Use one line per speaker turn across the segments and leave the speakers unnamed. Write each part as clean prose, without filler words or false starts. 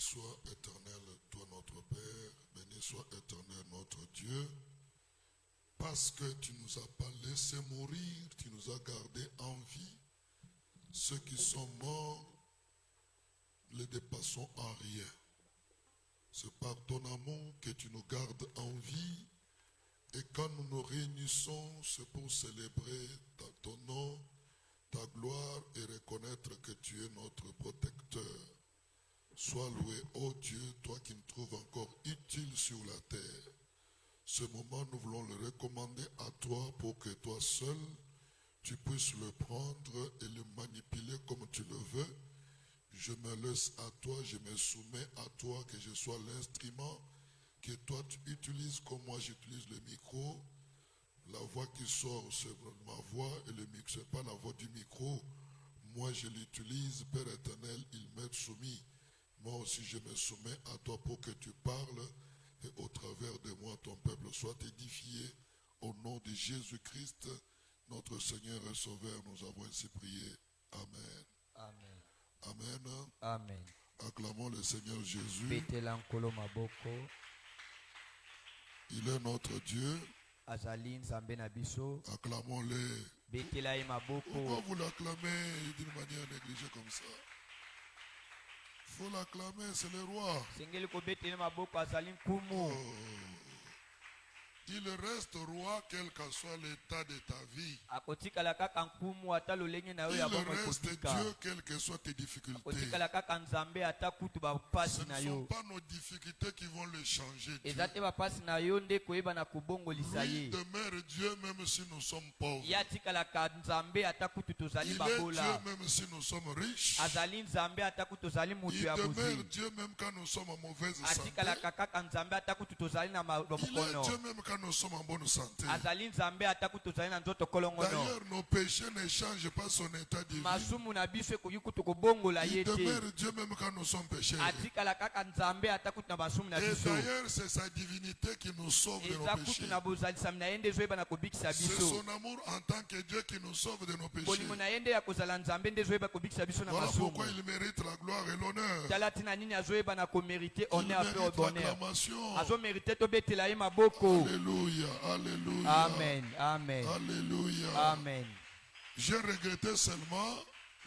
soit éternel, toi notre Père, béni soit éternel notre Dieu, parce que tu nous as pas laissé mourir, tu nous as gardés en vie. Ceux qui sont morts, les dépassons en rien. C'est par ton amour que tu nous gardes en vie. Et quand nous nous réunissons, c'est pour célébrer ton nom, ta gloire et reconnaître que tu es notre protecteur. Sois loué, ô Dieu, toi qui nous trouves encore utile sur la terre. Ce moment, nous voulons le recommander à toi pour que toi seul, tu puisses le prendre et le manipuler comme tu le veux. Je me laisse à toi, je me soumets à toi, que je sois l'instrument, que toi tu utilises comme moi j'utilise le micro. La voix qui sort, c'est ma voix et le micro, ce n'est pas la voix du micro. Moi je l'utilise, Père éternel, il m'est soumis. Moi aussi je me soumets à toi pour que tu parles et au travers de moi ton peuple soit édifié. Au nom de Jésus-Christ, notre Seigneur et Sauveur, nous avons ainsi prié. Amen.
Amen.
Amen.
Amen.
Acclamons le Seigneur Jésus.
Betela nkolo maboko.
Il est notre Dieu.
Azali nzambe na biso.
Acclamons-le.
Betela ye maboko.
Pourquoi vous l'acclamez d'une manière négligée comme ça? Il faut l'acclamer, c'est le roi.
Sengeli ko betela maboko azali nkumu.
Il reste roi quel que soit l'état de ta vie.
Akotikala kaka nkumu ata lolenge na yo ya
Il
bomo
reste
ekotika.
Dieu quelles que soient tes difficultés.
Akotikala kaka nzambe ata kutu ba pasi
Ce
na
ne sont
yo.
pas nos difficultés qui vont le changer. Dieu.
Ezate ba pasi na yo nde koyeba na kubongolisa
Lui
ye.
demeure Dieu même si nous sommes pauvres.
Yatikala ka nzambe ata kutu tozali
Il est
babola.
Dieu même si nous sommes riches.
Azali nzambe ata kutu tozali mutu
Il
ya
demeure
bozi.
Dieu même quand nous sommes en mauvaise santé.
Atikala kaka nzambe ata kutu tozali na
Il est
mabokono.
Dieu même quand nous sommes en bonne santé.
Azali nzambe ata kutu tozali na nzoto kolongono.
D'ailleurs, nos péchés ne changent pas son état divin.
Masumu na biso ekoki kutu kobongola
Il
ye te.
demeure Dieu même quand nous sommes péchés.
Atikala kaka nzambe ata kutu na basumu na
Et
biso.
d'ailleurs, c'est sa divinité qui nous sauve de nos
Eza
péchés.
kutu na bozalisami na ye nde ezoyeba na kobikisa
C'est
biso.
son amour en tant que Dieu qui nous sauve de nos péchés.
Bolingo na ye nde ya kozala nzambe nde ezoyeba kobikisa biso na
Voilà
masumu.
pourquoi il mérite la gloire et l'honneur.
Tala tina nini azoyeba na komérite
Il
honneur pe
mérite
bonheur.
l'acclamation.
Azomérite tobetela ye maboko.
Alléluia, alléluia.
Amen, amen,
Alléluia.
amen.
J'ai regretté seulement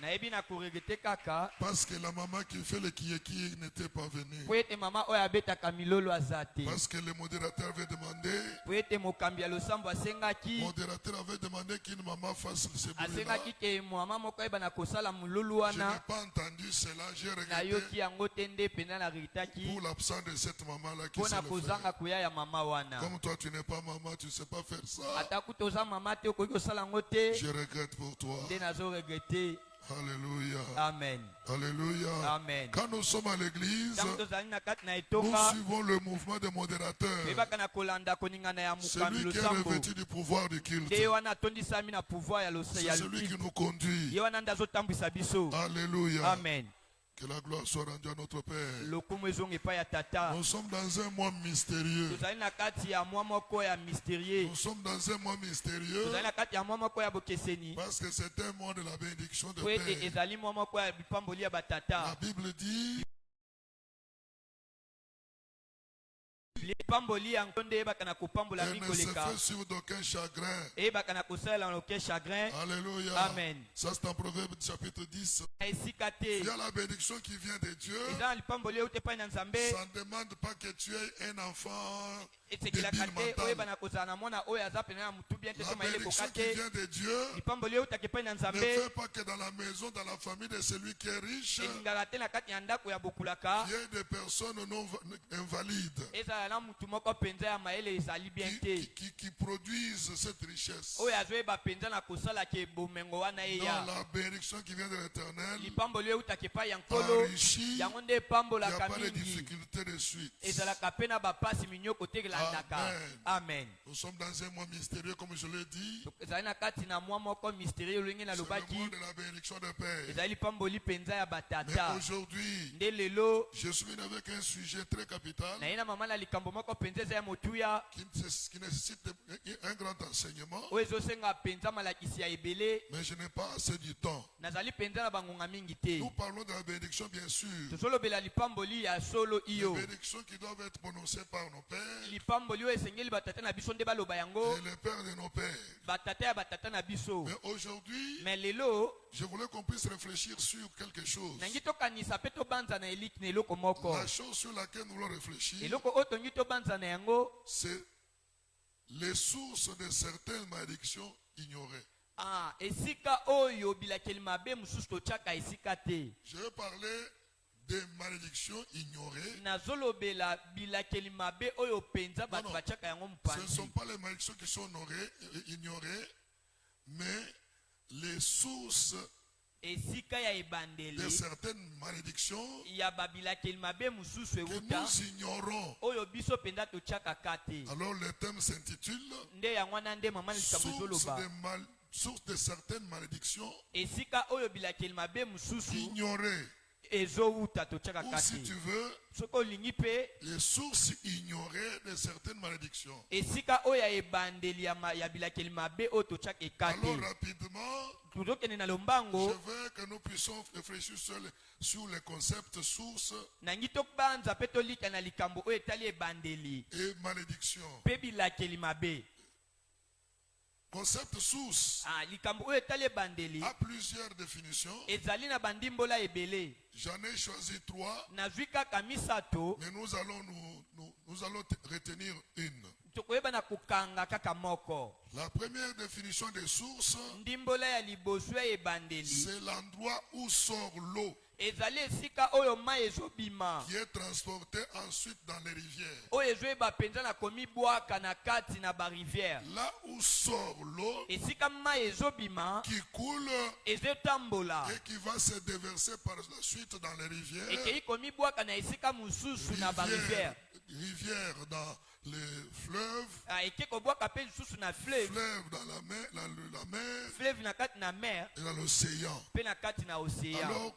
Nayebi na koregrete kaka
parce que la maman qui fait le kieki n'était pas venue.
po ete mama oyo abetaka milolo aza te.
Parce que le modérateur avait demandé,
Po ete mokambi ya losambo
le
asengaki
modérateur avait demandé qu'une maman fasse ce bruit-là.
asengaki ke mama moko ayeba na kosala molulu
Je n'ai
wana
pas entendu cela, j'ai regretté
nayoki yango te nde mpenza na ritaki
pour l'absence de cette maman-là qui
mpo
sait
na
le
kozanga
faire.
koya ya mama wana.
Comme toi, tu n'es pas maman, tu ne sais pas faire ça.
Ata kuta oza mama te okoki kosala yango te
Je regrette pour toi.
nde nazoregrete.
Alléluia.
Amen,
Alléluia.
amen.
Quand nous sommes à l'église,
Ntango tozali na kati na
nous
etonga
suivons le mouvement des modérateurs.
toyebaka na kolanda koningana ya mokambi
Celui qui est
losambo
revêtu du pouvoir du culte.
nde ye wana atondisami na pouvoir ya
C'est
ya
celui qui
luki
nous conduit.
ye wana nde azotambwisa biso.
Alléluia.
Amen.
Que la gloire soit rendue à notre Père.
Lokumu ezonga epai ya tata.
Nous sommes dans un mois mystérieux.
Tozali na kati ya mwa moko ya mystérieux.
Nous sommes dans un mois mystérieux
Tozali na kati ya mwa moko ya bokeseni
parce que c'est un mois de la bénédiction de
po ete
Père.
ezali mwa moko ya bipamboli ya
La
batata.
Bible dit,
Lipamboli yango nde eyebaka na kopambola
elle ne se
mikoleka
fait suivre d'aucun chagrin.
eyebaka na kosalela loke chagrin.
Alléluia.
Amen.
Ça c'est en Proverbe chapitre 10.
Na esika te
Il y a la bénédiction qui vient de Dieu.
eza na lipamboli euti epai na nzambe
Ça ne demande pas que tu aies un enfant
esekelaka
débile
te oyeba
mental.
na kozala na mwana oyo aza pene na motu bien te
La
to mayele
bénédiction
koka
qui
te.
vient de Dieu
Lipamboli eutaka epai na
ne
nzambe
fait pas que dans la maison, dans la famille de celui qui est riche,
elingaka te na kati ya ndako ya bokulaka
il y ait des personnes non invalides
ezala na mutu moko mpenza ya mayele ezali bien te
qui produisent cette richesse.
oyo azoyeba mpenza na kosalaka ebomengo wana
Non,
eya.
la bénédiction qui vient de l'Éternel
Lipamboli eutaka epai ya nkolo
enrichit,
yango nde
il n'y a
epambolaka
pas de
mingi
difficulté de suite.
ezalaka mpe na bapasi minyoko te elanda bandaka.
Amen.
Amen.
Nous sommes dans un mois mystérieux, comme je l'ai dit.
ezali na kati na mwa moko mystérieux olingi
C'est le
nalobaki
mois de la bénédiction de Père.
ezali pamboli mpenza ya
Mais
batata
aujourd'hui,
nde lelo
je suis venu avec un sujet très capital
naye na mama na likambo moko mpenza eza ya motuya
qui nécessite un grand enseignement.
oyo ezosenga mpenza malakisi ya ebele
Mais je n'ai pas assez du temps.
nazali mpenza na bangonga mingi te
Nous parlons de la bénédiction, bien sûr.
tozolobela lipamboli ya solo
Les
iyo
bénédictions qui doivent être prononcées par nos pères
lipamboli oyo esengeli batata na biso nde baloba yango
et les pères de nos pères.
batata ya batata na biso
Mais aujourd'hui,
me lelo
je voulais qu'on puisse réfléchir sur quelque chose.
nangi tokanisa mpe tobanza na eliki na eloko moko
La chose sur laquelle nous voulons réfléchir,
eloko oyo tongi tobanza na yango
c'est les sources de certaines malédictions ignorées.
esika oyo bilakeli mabe mosusu totyaka esika te
Je vais parler des malédictions ignorées.
nazolobela bilakeli mabe oyo mpenza bato
non.
batyaka yango
Ce ne
mopanzi
sont pas les malédictions qui sont ignorées, mais les sources
esika ya
de
ebandeli
certaines malédictions
ya babilakeli mabe mosusu
que
euta
nous ignorons.
oyo biso mpenza totyakaka te
Alors le thème s'intitule
nde yango wana nde mama na likambo ezoloba
source de certaines malédictions
esika oyo bilakeli mabe mosusu
ignorées.
ezowuta totyakaka
Ou si
te
tu veux,
soki olingi mpe
les sources ignorées de certaines malédictions.
esika oyo ya ebandeli ya bilakeli mabe oyo totyaka eka
Alors
te
rapidement,
tozokende na
je
lombango
veux que nous puissions réfléchir sur les concepts sources
nangi tobanza mpe tolika na likambo oyo etali ebandeli
et malédictions.
mpe bilakeli mabe
Concept source
likambo oyo etali ebandeli
a plusieurs définitions.
ezali na bandimbola ebele
J'en ai choisi 3,
nazwi kaka misato
mais nous allons retenir une.
tokoyeba na kokanga kaka moko
La première définition des sources,
ndimbola ya liboso ya ebandeli
c'est l'endroit où sort l'eau
ezali esika oyo mai ezobima
qui est transportée ensuite dans les rivières.
oyo ezoyeba mpenza na komibwaka na kati na barivière
Là où sort l'eau
esika mai ezobima
qui coule
ezotambola
et qui va se déverser par la suite dans les rivières.
ekei komibwaka na esika mosusu na barivière
Rivières dans les fleuves,
eke kobwaka mpe lisusu na fleuve
fleuves dans la mer
fleuve na kati na mer
et dans l'océan.
mpe na kati na océan
Alors,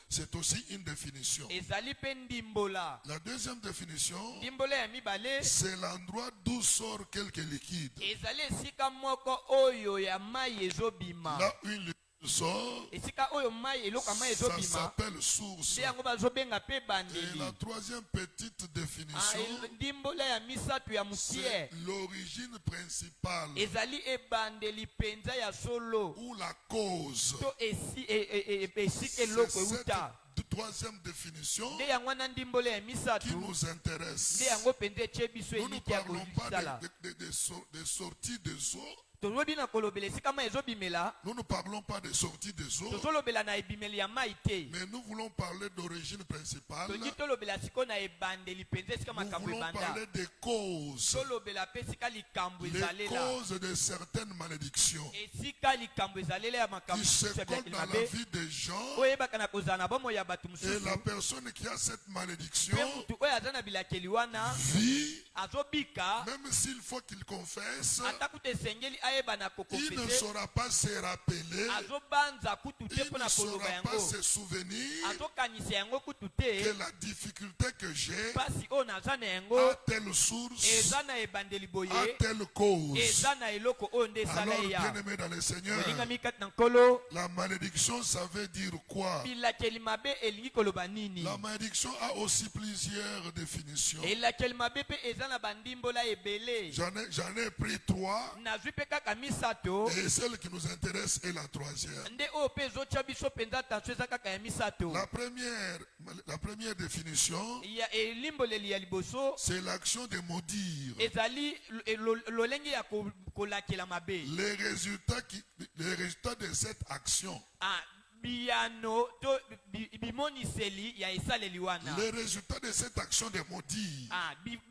c'est aussi une définition.
ezali mpe ndimbola
La deuxième définition,
ndimbola ya mibale
c'est l'endroit d'où sort quelque liquide.
ezali esika moko oyo ya mai ezobima
Là où une liquide sort,
esika oyo mai eloko ya mai
ça
ezobima
s'appelle source.
nde yango bazobenga mpe
Et
bandeli
la troisième petite définition,
ndimbola ya misato ya mokie
c'est l'origine principale
ezali ebandeli mpenza ya solo
ou la cause.
to esika
C'est
eloko
cette
euta
troisième définition
nde yango wana ndimbola ya
qui
misato
nous intéresse.
nde yango mpenza etie biso
Nous ne
eliki ya
parlons pas
kosala
des sorties des eaux.
tozolobi na kolobela esika mai ezobimela
Nous ne parlons pas des sorties des eaux.
tozolobela na ebimeli ya mai te
Mais nous voulons parler d'origine principale.
tolingi tolobela sikoyo na ebandeli mpenza esika
Nous
makambo
voulons
ebanda
parler des causes.
tolobela mpe esika likambo
Les
ezalela
causes de certaines malédictions
esika likambo ezalela ya makambo
qui se
mosusu ya
comptent
bilakeli
dans la
mabe
vie des gens.
oyo eyebaka na kozala na bomoi ya bato
Et
mosusu
la personne qui a cette malédiction
mpe motu oyo aza na bilakeli wana
vit,
azobika
même s'il faut qu'il confesse,
ata kutu esengeli ayeba na
il ne
kokofese
saura pas se rappeler,
azobanza kutu te
il
mpo
ne
na koloba
saura pas
yango
se souvenir
azokanisa yango kutu
que
te
la difficulté que j'ai
mpasi oyo naza na yango
a telle source,
eza na ebandeli
a
boye
telle cause.
eza na eloko oyo nde esala
Alors,
ye ya
bien-aimé dans le Seigneur,
olingami kati na nkolo
la malédiction, ça veut dire quoi?
bilakeli mabe elingi koloba nini
La malédiction a aussi plusieurs définitions.
elakeli mabe mpe eza na bandimbola ebele
J'en ai pris 3
nazwi mpe kaka misato
et celle qui nous intéresse est la troisième.
nde oyo mpe ezotya biso mpenza attention eza kaka ya misato
La première définition,
ya elimboleli ya liboso
c'est l'action de maudire.
ezali lolenge ya kolakela mabe
Les résultats de cette action
biyano to emoniseli ya esaleli wana.
Les résultats de cette action de maudit,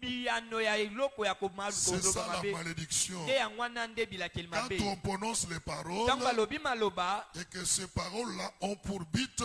Biyano ya eloko ya
c'est ça la
mabe.
malédiction.
Nde yango wana nde bilakeli
Quand
mabe.
on prononce les paroles
Tango alobi maloba,
et que ces paroles-là ont pour but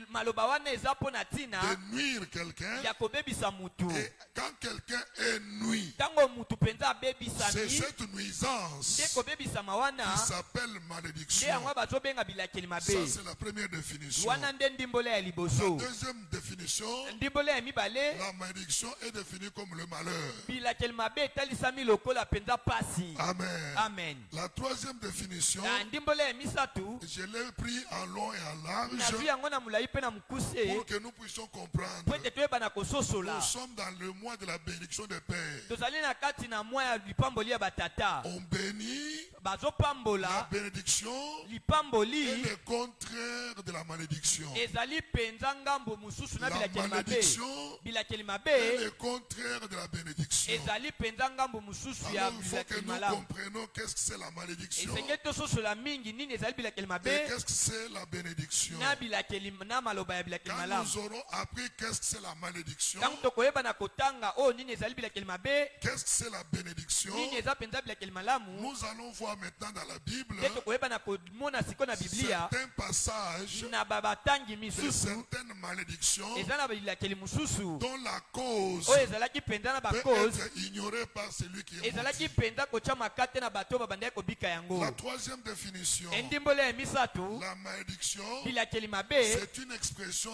maloba wana eza pona tina
de nuire quelqu'un,
ya kobebisa mutu.
et quand quelqu'un est nuit,
Tango mutu penza
c'est
abebisami,
cette
nde
nuisance
kobebisama wana
qui s'appelle
nde
malédiction.
yango bazobenga bilakeli
Ça,
mabe.
c'est la première définition.
Wana nde ndimbole ya
La
liboso.
deuxième définition,
Ndimbole ya mibale,
la malédiction est définie comme le malheur.
bilakeli mabe etalisami lokola penza pasi.
Amen.
Amen.
La troisième définition,
Ndimbole ya misatu,
je l'ai pris en long et en large
nazwi yango na mulai pe na mukuse,
pour que nous puissions comprendre.
po ete toyeba kososola.
Nous sommes dans le mois de la bénédiction des pères.
Tozali na kati na mwa ya lipamboli ya batata.
On bénit la
Bazopambola
bénédiction et
lipamboli
le contraire de la malédiction.
ezali penza ngambo mususu na
La
bilakeli mabe.
malédiction
Bilakeli
est
mabe
le contraire de la bénédiction.
ezali penza ngambo mususu ya
Alors il faut que
bilakeli
nous
malamu.
comprenions qu'est-ce que c'est la malédiction
Esengeli tososola mingi nini ezali bilakeli
et
mabe
qu'est-ce que c'est la bénédiction.
na bilakeli na maloba ya bilakeli
Quand
malamu.
nous aurons appris qu'est-ce que c'est la malédiction,
Tango tokoyeba na kotanga o nini ezali bilakeli mabe,
qu'est-ce que c'est la bénédiction,
nini eza penza bilakeli malamu,
nous allons voir maintenant dans la Bible
nde tokoyeba na komona siko na Biblia
certains passages
na babatangi
de
misusu
certaines malédictions
eza na bilakeli mususu
dont la cause
oyo ezalaki penza na
peut
bakose,
être ignorée par celui qui est
ezalaki
maudit.
penza kotya makate na bato babandaki kobika yango.
La troisième définition,
Endimbolo ya misatu,
la malédiction,
bilakeli mabe
c'est une expression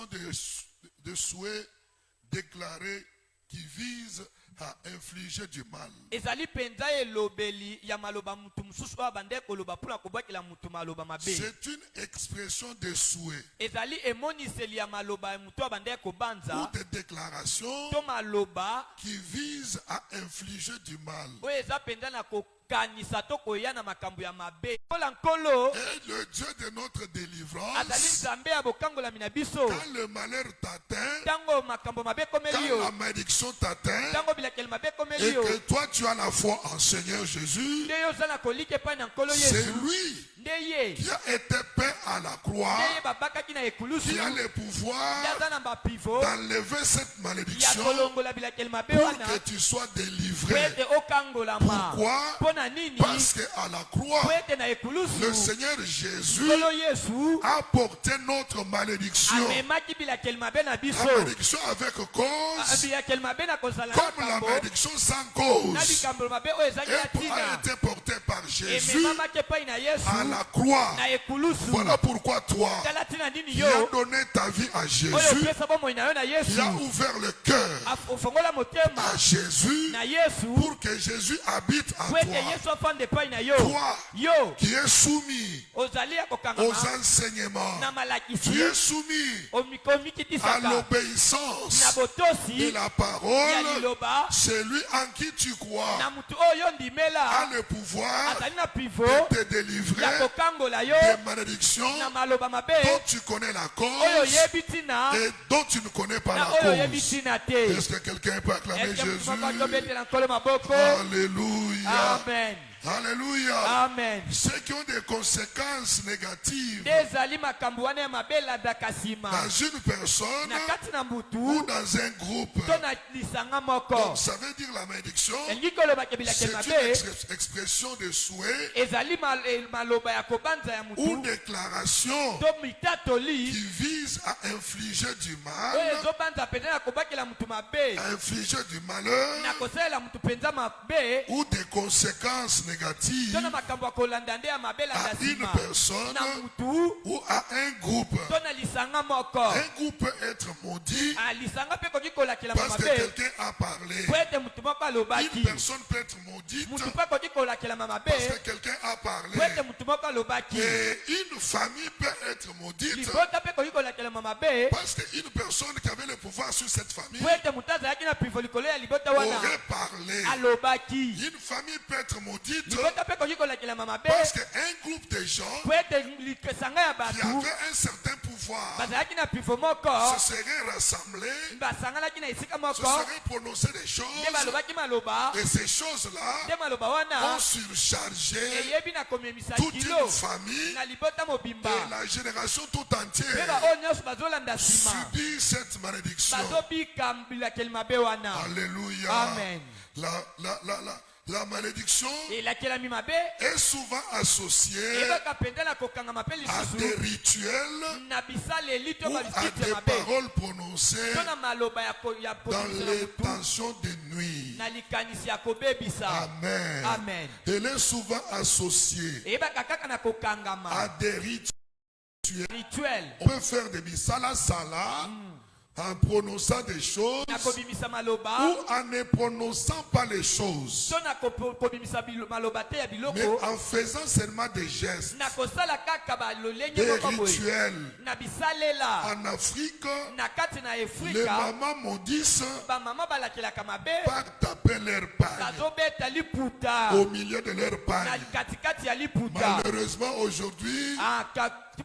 de souhait déclaré qui vise à infliger du mal.
ezali penza elobeli ya maloba mutu mususu oyo abandaki koloba mpona kobwakela mutu maloba mabe.
C'est une expression de souhait
Ezali emoniseli ya maloba ya mutu oyo abandaki
ou
kobanza
de déclaration
to maloba
qui vise à infliger du mal.
oyo eza penza na kokanisa to koya na makambo ya mabe. Kola nkolo
Et le Dieu de notre
azali
délivrance,
nzambe ya bokangolami na biso.
quand le malheur t'atteint,
Ntango makambo mabe komeli
quand
yo,
la malédiction t'atteint,
ntango bilakeli mabe komeli
et
yo,
que toi tu as la foi en Seigneur Jésus,
nde yo oza na kolika epai na nkolo
c'est
Yesu,
lui
nde ye
qui a été peint à la croix,
nde ye babakaki na ekulusu,
qui a
nde
le pouvoir
aza na bapivo
d'enlever cette
ya
malédiction
kolongola bilakeli mabe
pour
wana
que tu sois
po
délivré.
ete okangolama.
Pourquoi?
Mpo na nini?
Parce qu'à la croix,
Po ete na
le
ekulusu
Seigneur Jésus
nkolo Yesu
a porté notre malédiction.
amemaki bilakeli mabe na biso.
La malédiction avec cause,
Bilakeli mabe na kozala na
comme la
makambo
malédiction sans
na
cause,
bikambo mabe oyo ezali ya
a
ntina
été portée par Jésus
ememamaki epai na Yesu
à la croix.
na ekulusu.
Voilà pourquoi toi,
tala ntina nini
qui
yo
as donné ta vie à
oyo
Jésus,
opesa bomoi na yo na
qui
Yesu,
as ouvert le cœur
ofongola motema
à Jésus
na Yesu
pour que Jésus habite en
po ete
toi.
Yesu afanda epai na yo.
Toi
Yo
qui es soumis
ozali ya
aux
kokangama
enseignements,
na
tu
malakisi,
es soumis à
omikitisaka na
l'obéissance
botosi
de la
ya
parole.
liloba,
Celui en qui tu crois
na mutu oyo
a
ndimela
le pouvoir
azali na pivo
de te
ya
délivrer
kokangola yo
des malédictions
na maloba mabe
dont tu connais la
oyo
cause
oyebi ntina
et dont tu ne connais pas la
na oyo oyebi
cause.
ntina te.
Est-ce que quelqu'un peut acclamer
Est-ce que
Jésus?
moko atobetela nkolo maboko?
Alléluia.
Amen.
Alléluia.
Amen.
Ceux qui ont des conséquences négatives
ezali makambo wana ya mabe elandaka nsima
dans une personne
na kati na
ou
mbutu
dans un groupe.
to na lisanga moko.
Donc ça veut dire la malédiction,
elingi kolobaka
c'est
bilakeli
une
mabe
expression de souhait
ezali maloba ya kobanza ya
ou
mutu
déclaration
to mitatoli
qui vise à infliger du
oyo
mal,
ezobanza mpenza na kobakela mutu mabe
à infliger du malheur
na kosalela mutu mpenza mabe
ou des conséquences
to
négatives
na makambo ya kolanda nde ya mabe
à
elanda
une
nsima
personne
na mutu
ou à un groupe.
to na lisanga moko.
Un groupe peut être maudit
Lisanga mpe koki kolakela
parce que
mabe
quelqu'un a parlé.
po ete mutu moko alobaki.
Une personne peut être maudite
Mutu mpe koki kolakela mabe
parce que quelqu'un a parlé.
po ete mutu moko alobaki.
Et une famille peut être maudite
Libota mpe koki kolakela mabe
parce qu'une personne qui avait le pouvoir sur cette famille
po ete mutu azalaki na pivo likolo ya libota wana
aurait parlé.
alobaki.
Une famille peut être maudite
Libota mpe koki kolakela mabe
parce qu'un groupe de gens
po ete lisanga ya
qui
bato
avaient un certain pouvoir pouvoir
bazalaki na pifo moko
se seraient rassemblés,
basanganaki na esika
se
moko
seraient prononcés des
nde
choses,
balobaki maloba
et ces choses-là
nde maloba wana
ont surchargé
eyebi na komemisa
toute
kilo
une famille
na libota mobimba
et la génération tout
mpe
entière
baoyo nyonso bazolanda nsima
subit cette malédiction.
bazobika bilakeli mabe wana.
Alléluia.
Amen.
La malédiction
elakelami mabe
est souvent associée
ebaka mpenza na kokangama mpe
à
lisusu
des rituels
na bisaleli to
ou à
babisiti
des
ya mabe
paroles prononcées
to na maloba ya
dans
kobimisa
les
mutu
tensions de nuit.
na likanisi ya kobebisa.
Amen.
Amen.
Elle est souvent associée
eyebaka kaka na
à
kokangama
des rituels.
rituel
On peut faire des misala-sala en prononçant des choses
na kobimisa maloba
ou en ne prononçant pas les choses,
to na kobimisa maloba te ya
mais
biloko
en faisant seulement des gestes,
na kosala kaka balolenge
des
moko boye
rituels.
na bisalela
En Afrique,
na kati na
les
Afrika
mamans maudissent
bamama balakelaka mabe
par taper leur pagne
bazobeta liputa
au milieu de leur
na
pagne.
katikati ya liputa.
Malheureusement, aujourd'hui,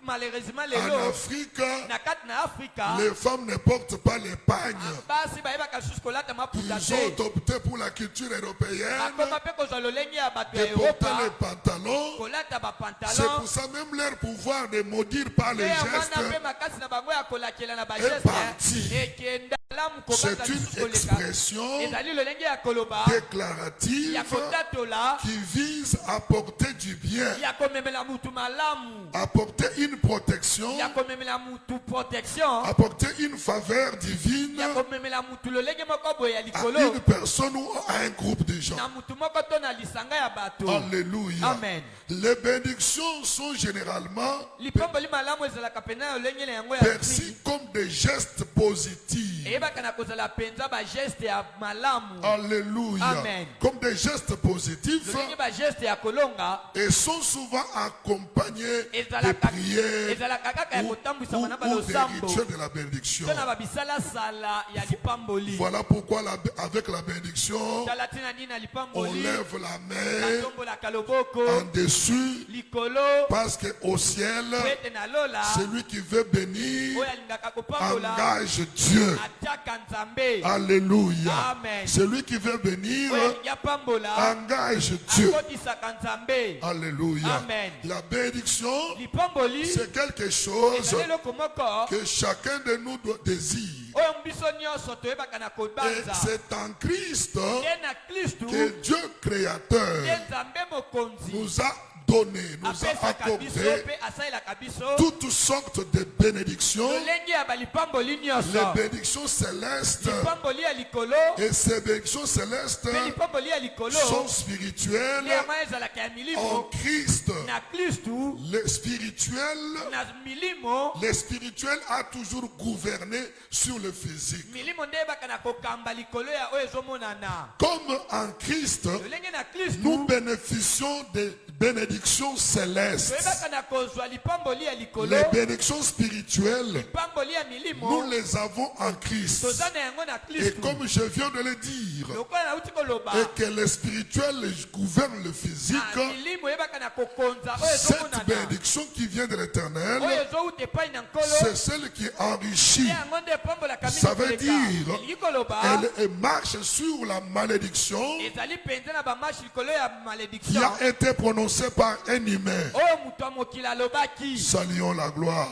Malheureusement
en
lelo
Afrique,
na kati na Afrika
les femmes ne portent pas les pagnes.
basi bayebaka susu kolata maputa
Ils ont
te
opté pour la culture européenne
bakoma mpe kozwa lolenge ya bato ya
de porter les
eropa
pantalons.
kolata
C'est
bapantalon
pour ça même leur pouvoir de maudire par les
mpe yango
gestes
wana mpe makasi na bango ya kolakela na
est parti.
bageste ekenda lamu
C'est
kobanza
une
lisusu koleka
expression
ezali lolenge ya koloba
déclarative
ya kotatola
qui vise à apporter du bien,
ya komemela mutu malamu
apporter une protection,
ya komemela mutu protection
apporter une faveur divine
ya komemela mutu lolenge moko boye ya
à
likolo
une personne ou à un groupe de gens.
na mutu moko to na lisanga ya bato.
Alléluia.
Amen.
Les bénédictions sont généralement
lipamboli malamu ezalaka pena lolenge na yango ya
perçues comme des gestes positifs.
eyebaka na kozala penza bageste ya malamu
Alléluia.
Amen.
Comme des gestes positifs
lolenge bageste ya kolonga
et sont souvent accompagnés de
ezalaka
prières
ezalaka kaka ya
ou
kotambwisama na
des
balosambo
rituels de la bénédiction.
to na babisalasala ya lipamboli.
Voilà pourquoi avec la bénédiction,
tala tina nini na
on
lipamboli
lève la main
batombolaka loboko
en dessus
likolo
parce qu'au ciel,
po ete na lola
celui qui veut bénir
oyo alingaka kopambola
engage Dieu.
atiaka nzambe.
Alléluia.
Amen.
Celui qui veut bénir
oyo alingi apambola
engage Dieu.
akotisaka nzambe.
Alléluia.
Amen.
La bénédiction,
lipamboli
c'est quelque chose
ezali eloko moko
que chacun de nous désire.
oyo biso nyonso toyebaka na
Et
kobanza
c'est en Christ
ye na kristu
que Dieu créateur
ye nzambe mokonzi
nous a donné, nous a
apesaka biso
accordé
mpe asalelaka biso
toutes sortes de bénédictions,
lolenge ya balipamboli
les
nyonso
bénédictions célestes.
lipamboli ya likolo
Et ces bénédictions célestes
mpe lipamboli ya likolo
sont spirituelles
nde yango ezalaka ya
en
milimo
Christ.
na kristu.
Le spirituel,
na milimo
le spirituel a toujours gouverné sur le physique.
milimo nde eyebaka na kokamba likolo ya oyo ezomonana.
Comme en Christ,
lolenge na kristu
nous bénéficions des bénédictions célestes.
toyebaka na kozwa lipamboli ya likolo
Les bénédictions spirituelles,
lipamboli ya milimo
nous les avons en Christ.
toza na yango na
Et
kristu.
comme je viens de le dire,
lokola nauti koloba
et que le spirituel gouverne le physique,
milimo eyebaka na kokonza oyo
cette
ezomonana
bénédiction qui vient de l'Éternel,
oyo ezowuta epai na nkolo
c'est celle qui enrichit.
nde yango nde epambolaka
Ça veut dire,
elingi koloba
elle marche sur la malédiction
ezali mpenza na bamashi likolo ya
qui
malédiction
a été prononcée par un humain.
oyo moto ya mokili alobaki.
Saluons la gloire.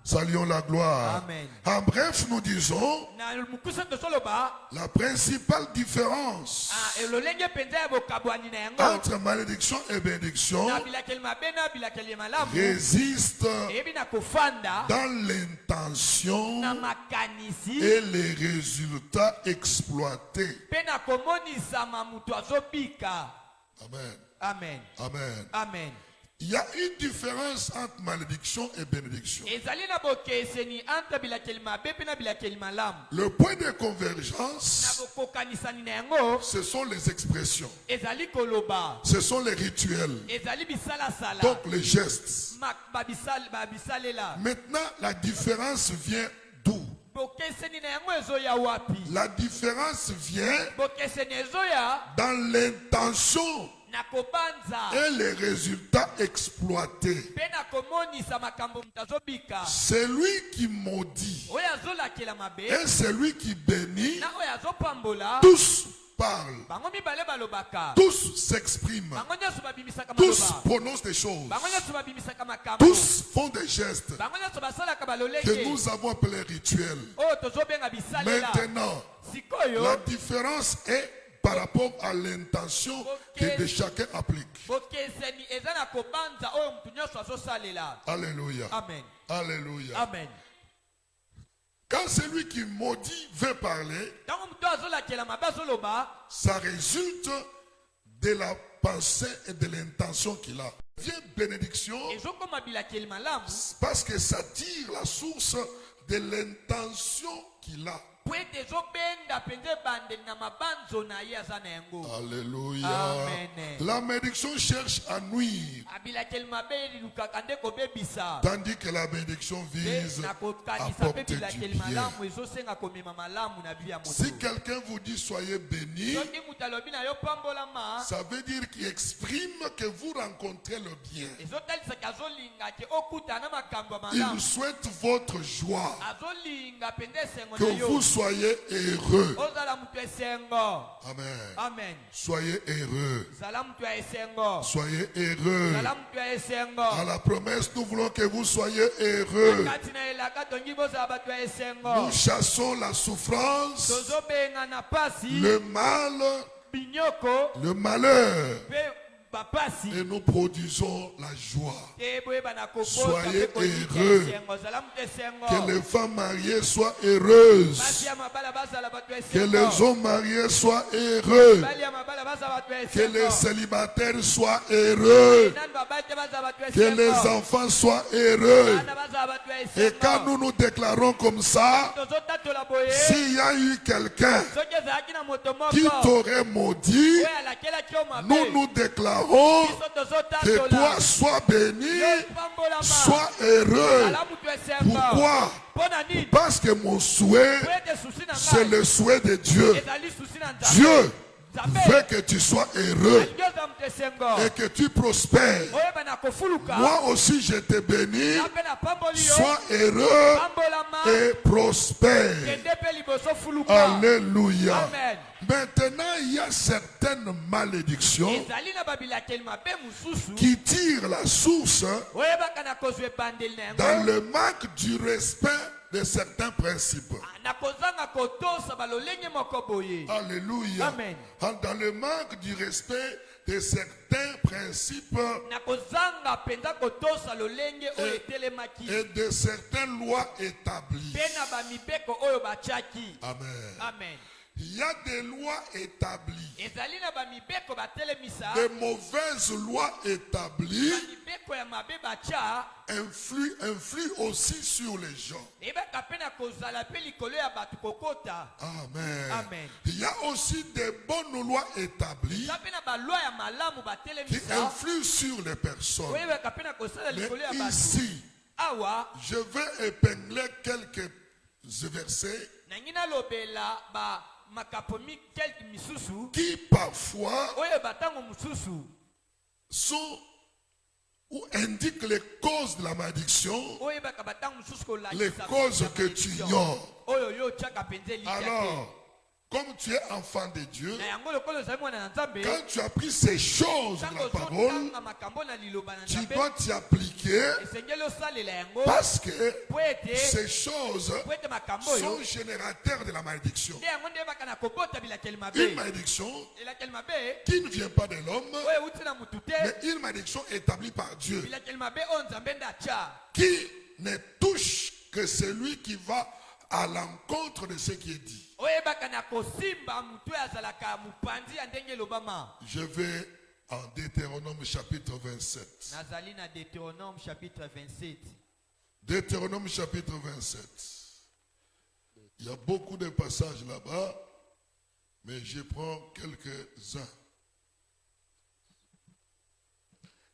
Saluons la gloire.
Amen.
En bref, nous disons,
na mokuse tosoloba
la principale différence
elolenge mpenza ya bokabwani na yango
entre malédiction et bénédiction
na bilakeli mabe na bilakeli malamu
résiste
eyebi na kofanda
dans l'intention
na makanisi
et les résultats exploités.
mpe na komonisama moto azobika.
Amen.
Amen.
Amen.
Amen.
Il y a une différence entre malédiction et bénédiction.
ezali na bokeseni entre bilakeli mabe mpe na bilakeli malamu.
Le point de
na
convergence,
bokokanisani na yango
ce sont les expressions,
ezali koloba
ce sont les rituels,
ezali bisalasala
donc les gestes.
babisalela.
Maintenant, la différence vient d'où?
bokeseni na yango ezoya wapi?
La différence vient
bokeseni ezoya
dans l'intention
nakobanza
et les résultats exploités.
pe nakomonisa makambo mutazobika
Celui qui maudit
oyo azolakela mabe
et celui qui bénit,
na oyo azopambola
tous parlent,
bango mibale balobaka
tous s'expriment,
bango nyonso babimisaka
tous
maloba
prononcent des choses,
bango nyonso babimisaka makambo
tous font des gestes
bango nyonso basalaka
que
balolenge
nous avons appelés rituels.
oyo tozobenga bisalela
Maintenant,
sikoyo
la différence est par rapport à l'intention que de chacun applique.
bokeseni eza na kobanza oyo mutu nyonso azosalela.
Alléluia.
Amen.
Alléluia.
Amen.
Quand celui qui maudit veut parler,
ntango mutu azolakela mabe azoloba
ça résulte de la pensée et de l'intention qu'il a. Vient bénédiction
ezokoma bilakeli malamu
parce que ça tire la source de l'intention qu'il a.
po ete ezobenda mpenza ebandeli na mabanzo na ye aza na yango.
Alléluia.
Amen.
La bénédiction cherche à nuire,
abilakeli mabe elukaka nde kobebisa
tandis que la bénédiction
pe
vise
na
à
kokanisa mpe
porter du
bilakeli
bien.
malamu ezosenga komema malamu na biya
Si
moto.
quelqu'un vous dit soyez béni,
soki mutu alobi na yo pambolama
ça veut dire qu'il exprime que vous rencontrez le bien.
ezotalisaka azolinga ke okutana na makambo ya
Il
malamu
souhaite votre joie,
azolinga mpenza esengo
que
na yo
vous soyez heureux.
ozala mutu esengo.
Amen.
Amen.
Soyez heureux.
zala mutu ya esengo
Soyez heureux.
zala mutu ya esengo
À la promesse, nous voulons que vous soyez heureux.
kati na elaka tongi bozala bato ya
Nous
esengo
chassons la souffrance,
tozobenga na pasi
le mal,
binyoko
le malheur,
mpe bapasi
et nous produisons la joie.
te boyeba na
Soyez
kokota mpe
heureux.
kolika esengo zala mutu esengo
Que les femmes mariées soient heureuses.
basi ya mabala bazala bato ya
Que les
esengo
hommes mariés soient heureux.
bali ya mabala bazala bato ya
Que les
esengo
célibataires soient heureux.
nani babali te bazala bato ya
Que les
esengo
enfants soient heureux.
bana bazala bato ya
Et quand
esengo
nous nous déclarons comme ça,
tozotatola boye
s'il y a eu quelqu'un
soki ezalaki na moto
qui
moko
t'aurait maudit,
oyo alakelaki yo mabe
nous nous déclarons
biso
que
tozotatola
toi sois béni,
yo pambolama
sois heureux.
zala mutu esengo
Pourquoi?
mpo na nini
Parce que mon souhait,
po ete susi na
c'est
ngai
le souhait de Dieu.
ezali susi na
Dieu
nzambe
veut que tu sois heureux
alingi ozala mutu esengo
et que tu prospères.
oyeba na kofuluka
Moi aussi, je te bénis.
na mpe na pamboli yo
Sois heureux
pambolama
et prospère.
kende mpe liboso fuluka.
Alléluia.
Amen.
Maintenant, il y a certaines malédictions
ezali na babilakeli mabe mosusu
qui tirent la source
oyebaka na kozwa ebandeli na
dans
yango
le manque du respect de certains principes.
na kozanga kotosa balolenge moko boye.
Alléluia.
Amen.
Dans le manque du respect de certains principes
na kozanga mpenza kotosa lolenge oyo etelemaki
et de certaines lois établies.
mpe na bamibeko oyo batiaki.
Amen.
Amen.
Il y a des lois établies,
ezali na bamibeko batelemisa
des mauvaises lois établies
bamibeko ya mabe batia
influent aussi sur les gens.
eyebaka mpe na kozala mpe likolo ya bato kokota.
Amen.
Amen.
Il y a aussi des bonnes lois établies
eza mpe na balwa ya malamu
qui
batelemisa
influent sur les personnes.
oyebaka mpe na kosala likolo ya
Mais
bato.
ici,
awa
je vais épingler quelques versets
nangi nalobela makapo kelke misusu
qui parfois
oyo batango mosusu
sont ou indiquent les causes de la malédiction,
oyebaka batango mosusu
les
kolakisa
causes que tu ignores.
oyo yo otiaka mpenza elikya te.
Alors, comme tu es enfant de Dieu,
na yango lokola ozali mwana na nzambe
quand tu as pris ces choses de
ntango
la parole,
ozotanga makambo na liloba na
tu
nzambe
dois t'y appliquer
esengeli osalela yango
parce que
po ete
ces choses
makambo oyo
sont générateurs de la malédiction.
nde yango nde yebaka na kobota bilakeli
Une
mabe.
malédiction
elakeli mabe
qui ne vient pas de l'homme,
oyo euti na mutu te,
mais une malédiction établie par Dieu,
bilakeli mabe oyo nzambe nde atia
qui ne touche que celui qui va à l'encontre de ce qui est dit.
oyebaka na kosimba mutu oyo azalaka mopanzi ya ndenge elobama.
Je vais en Deutéronome chapitre 27.
nazali na Deutéronome chapitre 27.
Deutéronome chapitre 27. Il y a beaucoup de passages là-bas, mais je prends quelques-uns.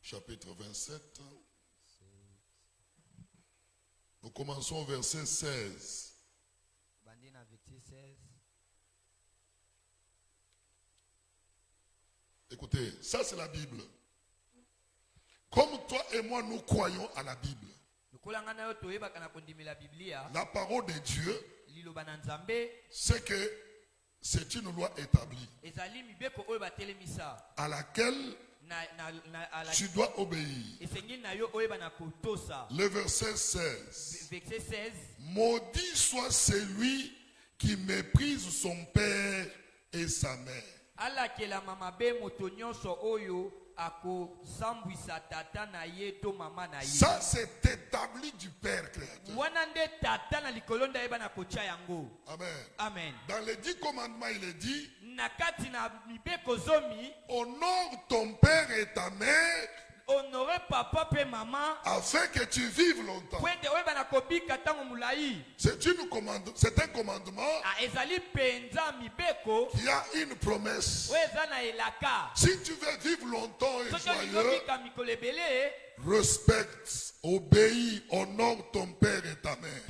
Chapitre 27. Nous commençons au verset 16. Écoutez, ça c'est la Bible. Comme toi et moi, nous croyons à la Bible. La parole de Dieu, c'est que c'est une loi établie à laquelle tu dois obéir. Le verset 16. Maudit soit celui qui méprise son père et sa mère. Ça c'est établi du Père créateur. Amen.
Amen.
Dans les 10 commandements, il est dit: honore ton père et ta mère,
honorer papa et maman
afin que tu vives longtemps. C'est un commandement qui a une promesse. Si tu veux vivre longtemps et joyeux, respecte, obéis, honore ton père et ta mère.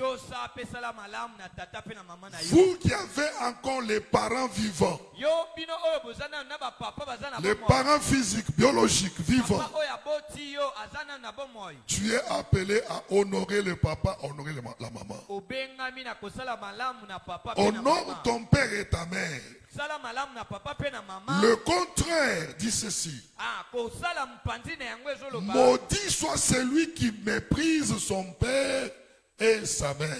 Vous qui avez encore les parents vivants, les parents physiques, biologiques, vivants, tu es appelé à honorer le papa, honorer la maman. Honore ton père et ta mère. Le contraire dit ceci: maudit soit celui qui méprise son père et sa mère.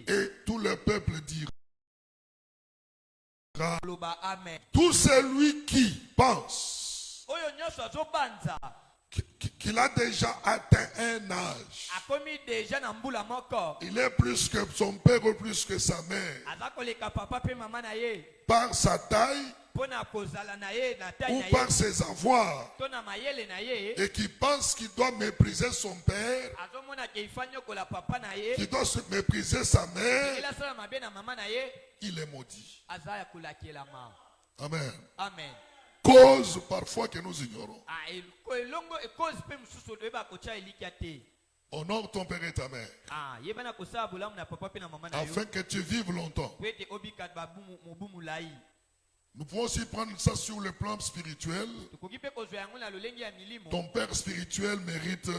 Et tout le peuple dira: tout celui qui pense qu'il a déjà atteint un âge, il est plus que son père ou plus que sa mère, par sa taille ou par ses avoirs, et qui pense qu'il doit mépriser son père, qu'il doit se mépriser sa mère, il est maudit. Amen.
Amen.
Cause parfois que nous ignorons. Honore ton père et ta mère, afin que tu vives longtemps. Nous pouvons aussi prendre ça sur le plan spirituel. Ton père spirituel mérite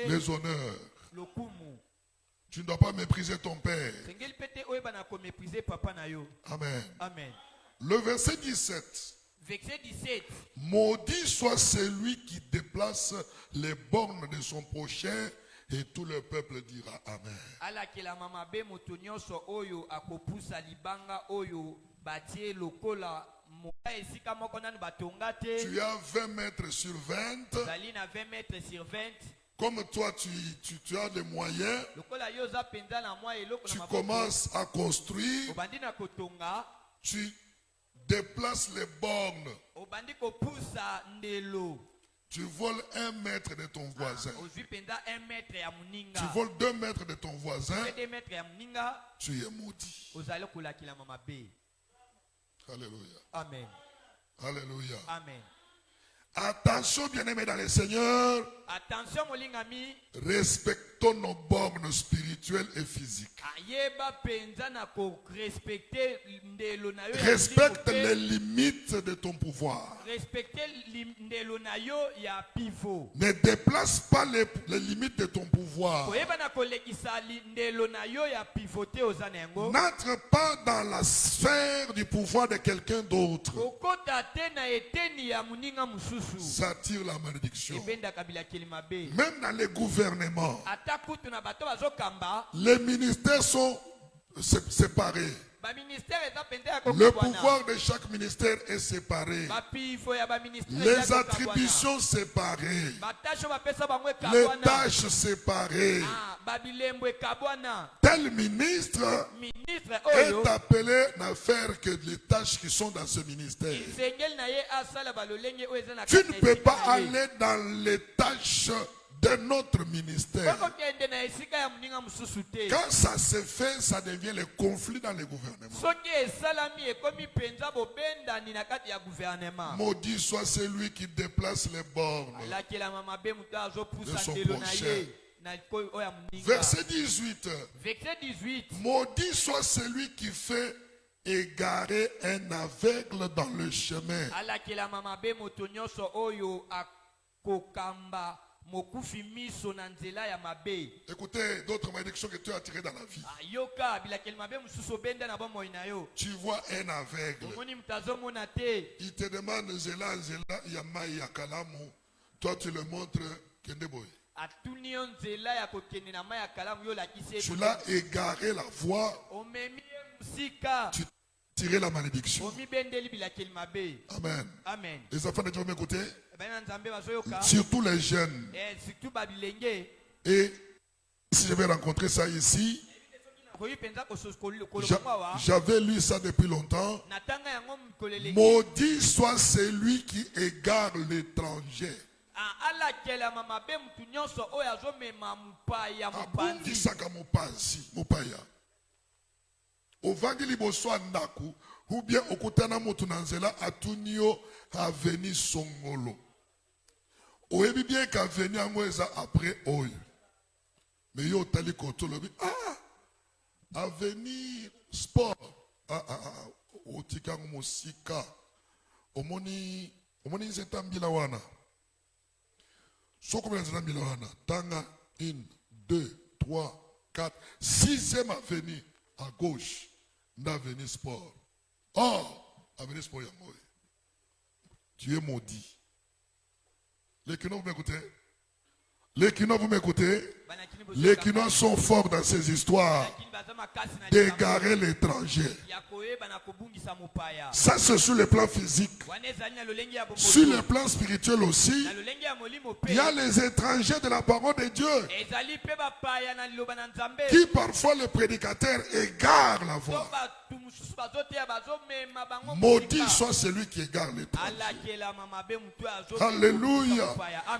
les honneurs. Tu ne dois pas mépriser ton père. Amen.
Amen.
Le verset 17. Maudit soit celui qui déplace les bornes de son prochain, et tout le peuple dira Amen. Tu as 20 mètres sur 20. Comme toi, tu as les moyens, tu commences à construire, tu déplaces les bornes. Tu voles 1 mètre de ton voisin. Tu voles 2 mètres de ton voisin. Tu es maudit. Alléluia.
Amen.
Alléluia.
Amen.
Attention, bien-aimés dans le Seigneur.
Attention, mon ami.
Respectons nos bornes spirituelles et physiques. Respecte les limites de ton pouvoir. Ne déplace pas les limites de ton pouvoir. N'entre pas dans la sphère du pouvoir de quelqu'un d'autre. Ça attire la malédiction. Même dans les gouvernements, les ministères sont séparés. Le pouvoir de chaque ministère est séparé. Les attributions séparées. Les tâches séparées. Tel ministre est appelé à faire que les tâches qui sont dans ce ministère. Tu ne peux pas aller dans les tâches de notre ministère. Quand ça se fait, ça devient le conflit dans le gouvernement. Maudit soit celui qui déplace les bornes de son prochain. Verset 18.
Verset 18.
Maudit soit celui qui fait égarer un aveugle dans le chemin.
Alakela mama be moto nyonso oyo akokamba mokufi miso na nzela ya mabe.
Écoutez d'autres malédictions que tu as tirées dans la vie.
Yoka bilakeli mabe mususu benda na bomoi na yo.
Tu vois un aveugle.
Omoni mutazo mona te.
Il te demande nzela ya mai ya kalamu. Toi tu le montres kende boy.
Atuni nzela ya kokende na mai ya kalamu yo lakise.
Tu l'as égaré la voie.
Omemi musika.
Tu tirer la malédiction.
Amen.
Amen. Les enfants de Dieu m'écouter.
Surtout
Surtout les jeunes. Et si je vais rencontrer ça ici, j'avais lu ça depuis longtemps. Maudit soit celui qui égare l'étranger. Abundi saka mopaya. Ovandi liboso andaku ou bien okutana motu na nzela atunio aveni songolo. Oyebi bien qu'aveni yango eza après oyo. Mais yo tali koto lobi aveni sport otika musika. Omoni nzeta mbila wana. Soko nzeta mbila wana tanga 1 2 3 4 6e avenue à gauche. D'avenir sport. Avenir sport Yangoy. Tu es maudit. Les Kinois, vous m'écoutez? Les Kinois, vous m'écoutez? Les Kinois sont forts dans ces histoires d'égarer l'étranger. Ça, c'est sur le plan physique. Sur le plan spirituel aussi, il y a les étrangers de la parole de Dieu qui parfois le prédicateur égare la voie. Maudit soit celui qui égare l'étranger. Alléluia.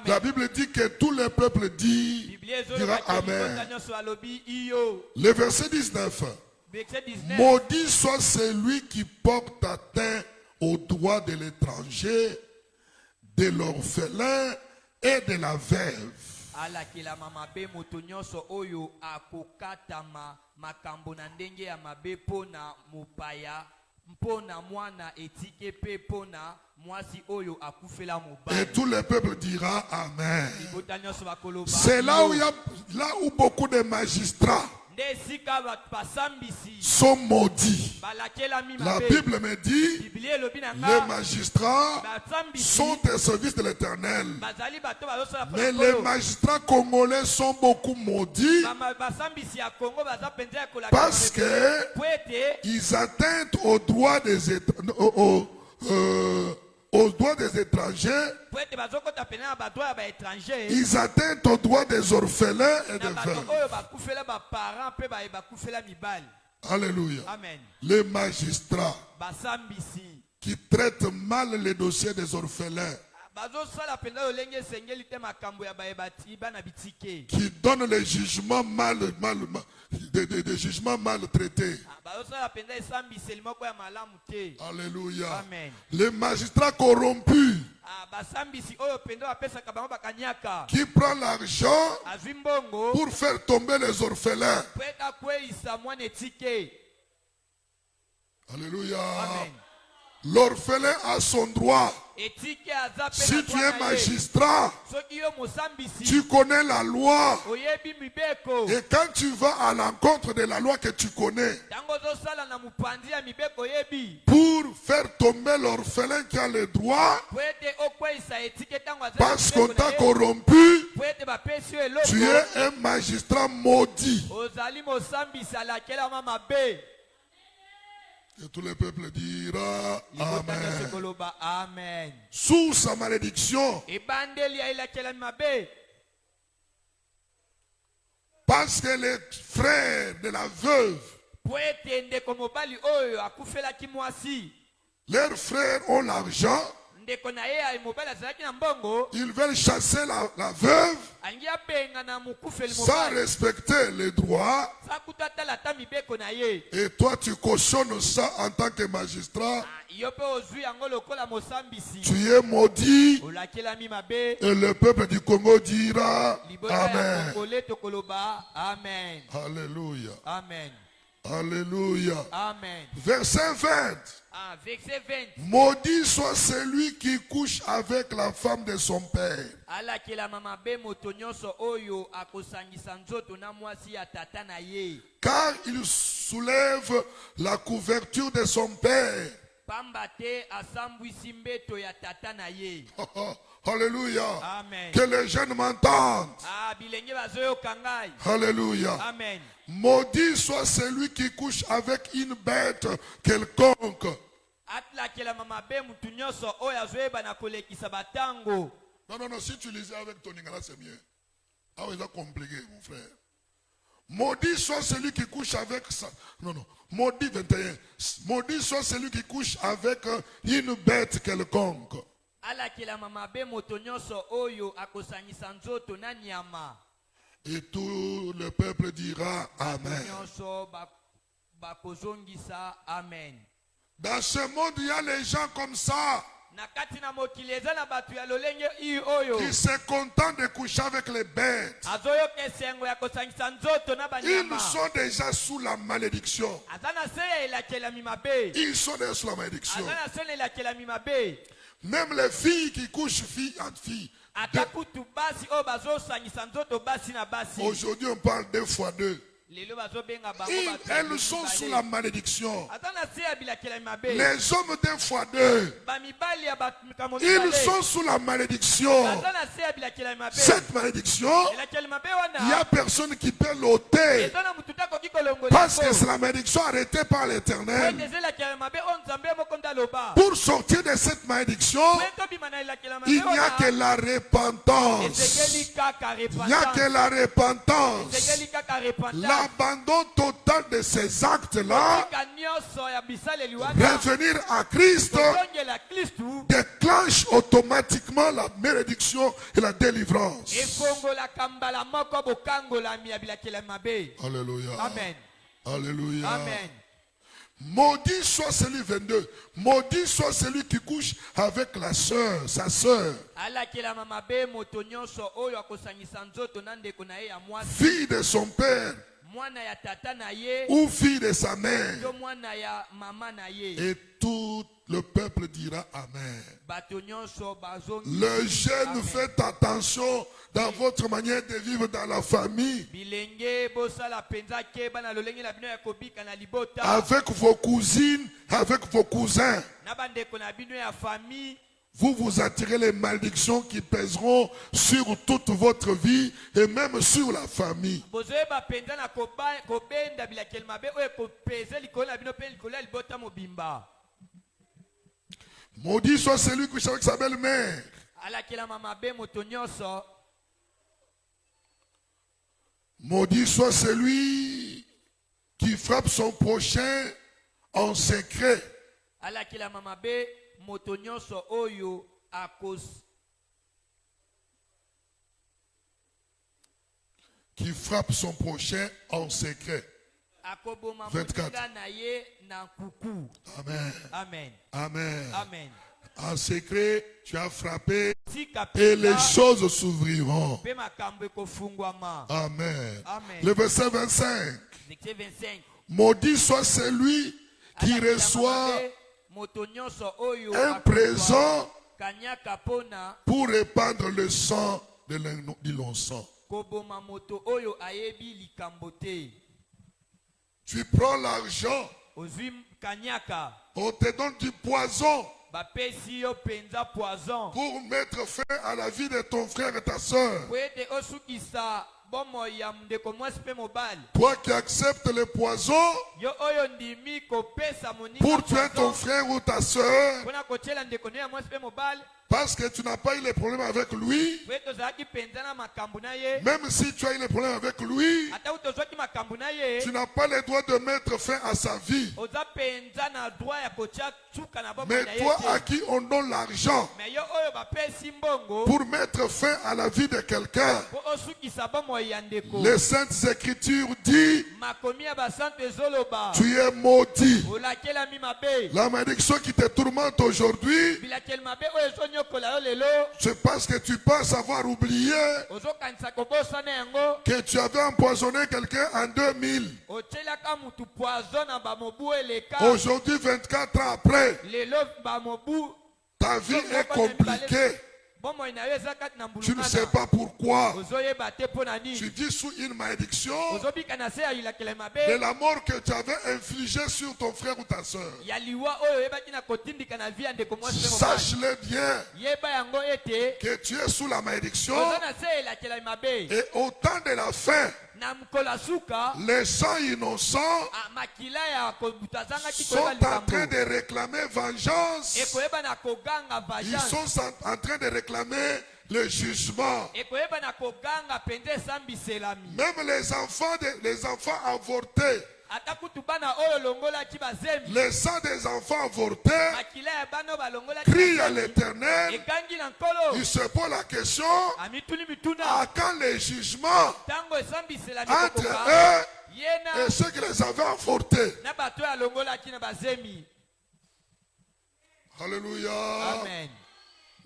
La Bible dit que tout le peuple dira Amen. Le verset 19. Maudit soit celui qui porte atteinte aux droits de l'étranger, de l'orphelin et de la veuve. Et tout le peuple dira Amen. C'est là où beaucoup de magistrats sont maudits. La Bible me dit les magistrats sont au service de l'Éternel. Mais les magistrats congolais sont beaucoup maudits parce qu'ils atteignent aux droits des étrangers. Ils atteignent aux droits des orphelins et des veuves. Alléluia.
Amen.
Les magistrats qui traitent mal les dossiers des orphelins, qui donnent les jugements des jugements maltraités. Alléluia.
Amen.
Les magistrats corrompus qui prennent l'argent pour faire tomber les orphelins. Alléluia.
Amen.
L'orphelin a son droit. Si tu es magistrat, tu connais la loi. Et quand tu vas à l'encontre de la loi que tu connais, pour faire tomber l'orphelin qui a le droit, parce qu'on t'a corrompu, tu es un magistrat maudit. Et tout le peuple dira Amen. Sous sa malédiction, parce que les frères de la veuve, leurs frères ont l'argent,
ndeko na ye ya mobali azalaki na mbongo
Ils veulent chasser la veuve
angi abenga na mokufeli
sans
mobali
respecter les droits.
sakuta tala ata mibeko na ye.
Et toi, tu cautionnes ça en tant que magistrat.
Yo mpe ozwi yango lokola mosambisi
Tu es maudit.
olakelami mabe.
Et le peuple du Congo dira
Libota ya
Amen.
Kongole tokoloba amen.
Alléluia.
Amen.
Alléluia.
Amen.
Verset 20.
Verset 20.
Maudit soit celui qui couche avec la femme de son père.
Alakela mama be moto nyonso oyo akosangisa nzoto na mwasi ya tata na ye.
Car il soulève la couverture de son père.
Pamba te asambwisi mbeto ya tata na ye.
Alléluia.
Amen.
Que les jeunes m'entendent.
Bilenge bazoyoka ngai.
Alléluia.
Amen.
Maudit soit celui qui couche avec une bête quelconque.
Atlakela mama be mutu nyonso oyo azoyeba na kolekisa batango.
Non, si tu lisais avec ton ingala, c'est mieux. Ah oui, c'est compliqué, mon frère. Maudit soit celui qui couche avec ça. Non, maudit 21. Maudit soit celui qui couche avec une bête quelconque.
Alakela mama be moto nyonso oyo akosangisa nzoto na nyama.
Et tout le peuple dira Amen.
Nyonso bakozongisa amen.
Dans ce monde, il y a les gens comme ça
Nakati na mokili eza na batu ya lolenge iyi oyo.
qui se contentent de coucher avec les bêtes.
Azoyoka esengo ya kosangisa nzoto na banyama.
Ils sont déjà sous la malédiction.
Azana se ya elakelami mabe.
Ils sont déjà sous la malédiction.
Azana se ya elakelami mabe.
Même les filles qui couchent fille en fille.
Atakutu basi o bazosangisa nzoto basi na basi.
Aujourd'hui, on parle 2 fois 2.
Lelo bazobenga bango batu.
Elles sont sous la malédiction.
Azana se ya bilakelami mabe.
Les hommes 2 fois 2.
Bamibali ya batu kamo
Ils sont sous la malédiction.
Azana se ya bilakelami mabe.
Cette malédiction,
Elakelami mabe
il n'y a
wana.
personne qui peut l'ôter.
Ezana mutu takoki kolongola.
Parce que c'est la malédiction arrêtée par l'Éternel. Pour sortir de cette malédiction, il n'y a que la repentance. Il n'y a que la repentance. L'abandon total de ces actes-là, revenir à Christ, déclenche automatiquement la malédiction et la délivrance. Alléluia.
Amen.
Alléluia.
Amen.
Maudit soit celui 22. Maudit soit celui qui couche avec la sœur, sa sœur. Fille de son père. Ou fille de sa mère. Et tout le peuple dira Amen. Le jeune, faites attention dans votre manière de vivre dans la famille. Avec vos cousines, avec vos cousins. Vous vous attirez les malédictions qui pèseront sur toute votre vie et même sur la famille. Maudit soit celui qui couche avec sa belle-mère. Maudit soit celui qui frappe son prochain en secret. Qui frappe son prochain en secret. 24. Amen.
Amen.
Amen.
Amen.
En secret, tu as frappé et les choses s'ouvriront. Amen.
Amen.
Le verset 25.
Verset 25.
Maudit soit celui qui reçoit un présent pour répandre le sang de l'innocent. Tu prends l'argent, on te donne du poison pour mettre fin à la vie de ton frère et ta soeur.
bomo ya ndeko mwasi pe mobali.
Toi qui acceptes le poison
Yo oyo ndimi kopesa moninga
pour tuer ton
poison.
frère ou ta soeur,
Pona kochela ndeko ne ya mwasi pe mobali.
parce que tu n'as pas eu les problèmes avec lui,
We tozalaki penza na makambo na ye.
même si tu as eu les problèmes avec lui,
Ata utozwaki makambo na ye.
tu n'as pas le droit de mettre fin à sa vie.
Oza penza na droit ya kotia tsuka na bomo
Mais
na ye
toi
te.
à qui on donne l'argent
Mais yo oyo bapesi mbongo.
pour mettre fin à la vie de quelqu'un,
Po osukisa bomo ya ndeko.
les Saintes Écritures disent,
Makomi ya basante ezoloba.
tu es maudit.
Olakelami mabe.
La malédiction qui te tourmente aujourd'hui,
Bilakeli mabe oyo ezonyokola yo lelo.
c'est parce que tu penses avoir oublié
Ozokanisa kobosana yango.
que tu avais empoisonné quelqu'un en 2000.
Otyelaka mutu poison na bamobu eleka.
Aujourd'hui, 24 ans après,
Lelo bamobu.
ta vie est compliquée.
Bomo ina yo eza kati na
Tu ne sais
mbulungana.
pas pourquoi.
Ozoyeba te mpo na
Tu
nini.
vis sous une malédiction
Ozobika na se ya ilakeli
de
mabe.
la mort que tu avais infligée sur ton frère ou ta soeur.
Ya liwa oyo oyebaki na kotindika na vi ya ndeko mwasi pe mobali.
Sache-le bien
Yeba yango ete.
que tu es sous la malédiction
Oza na se ya ilakeli mabe.
et au temps de la fin,
Na mokolo ya suka.
les gens innocents
Makila ya kobuta azangaki
sont
koyeba
en train
likambo.
de réclamer vengeance.
Ekoyeba na koganga
Ils
vengeance.
sont en train de réclamer le jugement.
Ekoyeba na koganga penza esambiselami.
Même les enfants avortés,
Ata kutu bana oyo longolaki bazembi.
le sang des enfants avortés
Makila ya bana oyo balongolaki
crie à
bazembi.
l'Éternel.
Ekangi na nkolo.
Il se pose la question,
Amituli mituna.
à quand le jugement
Tango esambiselami
entre
kokoka.
eux
Yena
et ceux qui les avaient avortés?
na bato oyo alongolaki na bazemi.
Alléluia.
Amen.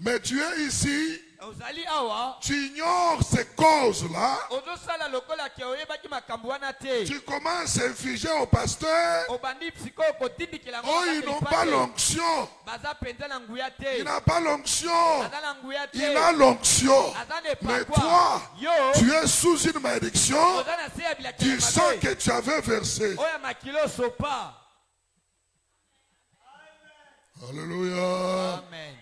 Mais tu es ici,
Ozali awa.
tu ignores ces causes-là.
Ozosala lokola ke oyebaki makambo wana te.
Tu commences à infliger au pasteur.
Obandi psikoyo kotindikela ngo
Oh, ils n'ont pas l'onction.
baza penza na nguya
Il
te.
n'a pas l'onction.
Aza na nguya te.
Il a l'onction.
Aza ne
Mais
pakwa.
toi,
Yo
tu es sous une malédiction
oza na se ya bilakeli
du
ya
sang
mabe.
que tu avais versé.
Oya makilo sopa.
Alléluia.
Amen.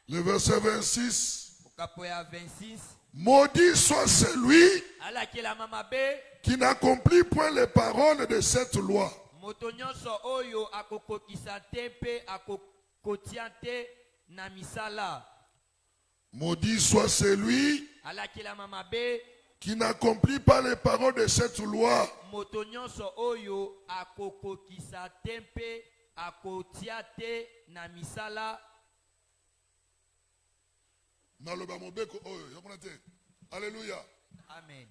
Le verset 26.
Okapo ya 26.
Maudit soit celui
Alakelama mabe.
qui n'accomplit point les paroles de cette loi.
Moto nyonso oyo akokokisa te mpe akokotia te na misala.
Maudit soit celui
Alakelama mabe.
qui n'accomplit pas les paroles de cette loi.
Moto nyonso oyo akokokisa te mpe akotia te na misala.
Alléluia.
Amen.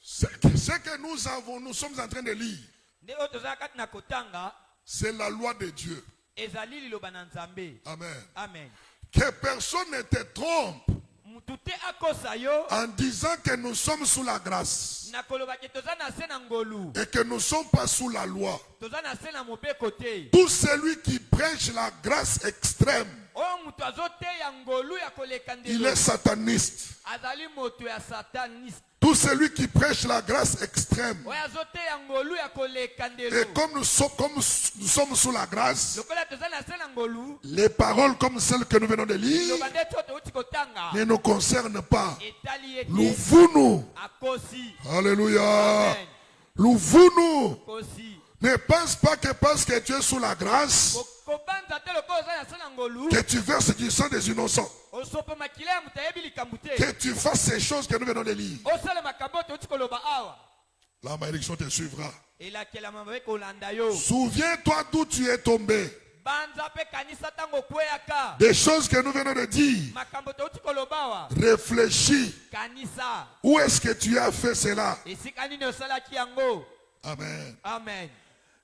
Ce que nous sommes en train de lire,
Nde oyo tozala kati na kotanga
c'est la loi de Dieu.
ezali liloba na Nzambe.
Amen.
Amen.
Que personne ne te trompe
Mutu te akosa yo
en disant que nous sommes sous la grâce
na koloba ke toza na se na ngolu.
et que nous ne sommes pas sous la loi.
Toza na se na mobeko te.
Tout celui qui prêche la grâce extrême,
Oyo mutu azoteya ngolu ya koleka
il
ndelo.
est sataniste.
Azali moto ya sataniste.
Tout celui qui prêche la grâce extrême,
Oyo azoteya ngolu ya koleka
et
ndelo.
comme nous sommes sous la grâce,
Lokola toza na se na ngolu.
les paroles comme celles que nous venons de lire
Loba nde to touti kotanga.
ne nous concernent pas.
Etali
Nous
ete
vous
akosi.
Alléluia.
Amen.
Nous vous
Kosi.
ne pense pas que parce que tu es sous la grâce,
Kobanza te lokola oza na se na ngolu.
que tu verses du sang des innocents,
Osope makila ya mutu ayebi likambo te.
que tu fasses ces choses que nous venons de lire.
Osala makambo touti koloba awa.
La malédiction te suivra.
Elakela mabe kolanda yo.
Souviens-toi d'où tu es tombé.
Banza pe kanisa tango kweyaka.
Des choses que nous venons de dire.
Makambo touti koloba wa.
Réfléchis.
Kanisa.
Où est-ce que tu as fait cela?
Esika nini osalaki yango.
Amen.
Amen.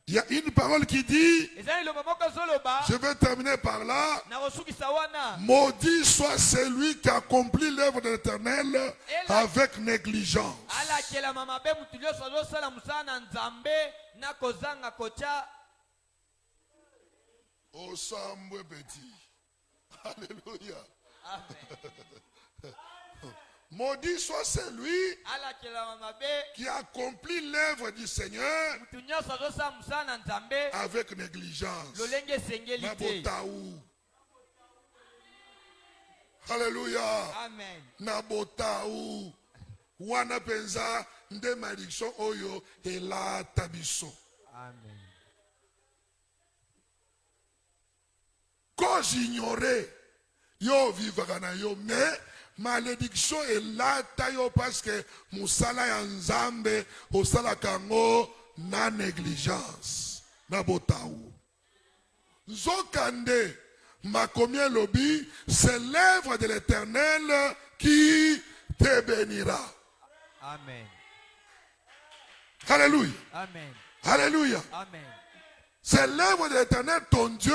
Il y a une parole qui dit,
Ezali loba moko zoloba.
je vais terminer par là.
Na kosukisa wana.
Maudit soit celui qui accomplit l'œuvre de l'Éternel avec négligence.
Alakela mabe mutu nyonso azosala mosala na Nzambe na kozanga kotya.
Au Sambwe petit. Alléluia.
Amen.
Maudit soit celui
Alakela mabe
qui accomplit l'œuvre du Seigneur
mutu nyonso azosala mosala na Nzambe
avec négligence.
lolenge esengeli te.
Nabotaou. Alléluia.
Amen.
Nabotaou. wana penza nde malédiction oyo elata biso.
Amen.
Quand j'ignorais, yo vivaka na yo, mais malédiction elata yo parce que musala ya nzambe osala kango na négligence, na botaou. Zokande makomi lobi, c'est l'œuvre de l'Éternel qui te bénira.
Amen.
Alléluia.
Amen.
Alléluia.
Amen.
C'est l'œuvre de l'Éternel, ton Dieu,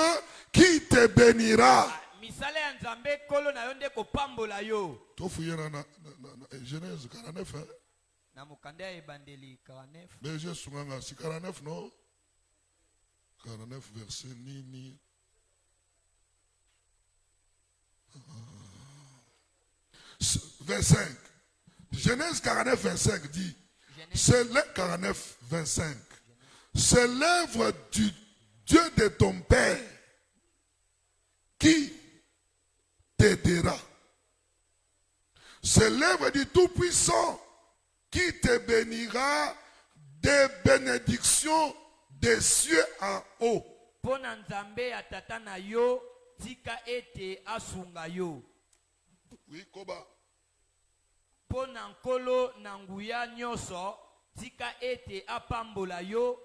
qui te bénira.
Misale ya nzambe kolo na yo nde kopambola yo.
Tu fouilles dans Genèse 49. Hein?
Na mokanda ya ebandeli 49.
Mais je suis dans 49, non? 49, verset Nini. « 25. Genèse 49, 25 dit, c'est le 49, 25. C'est l'œuvre du Dieu de ton Père qui t'aidera. C'est l'œuvre du Tout-Puissant qui te bénira des bénédictions des cieux en haut.
Pona nzambe ya tata na yo, tika ete asunga yo.
Oui, Koba.
Pona nkolo na nguya nyoso, tika ete apambola yo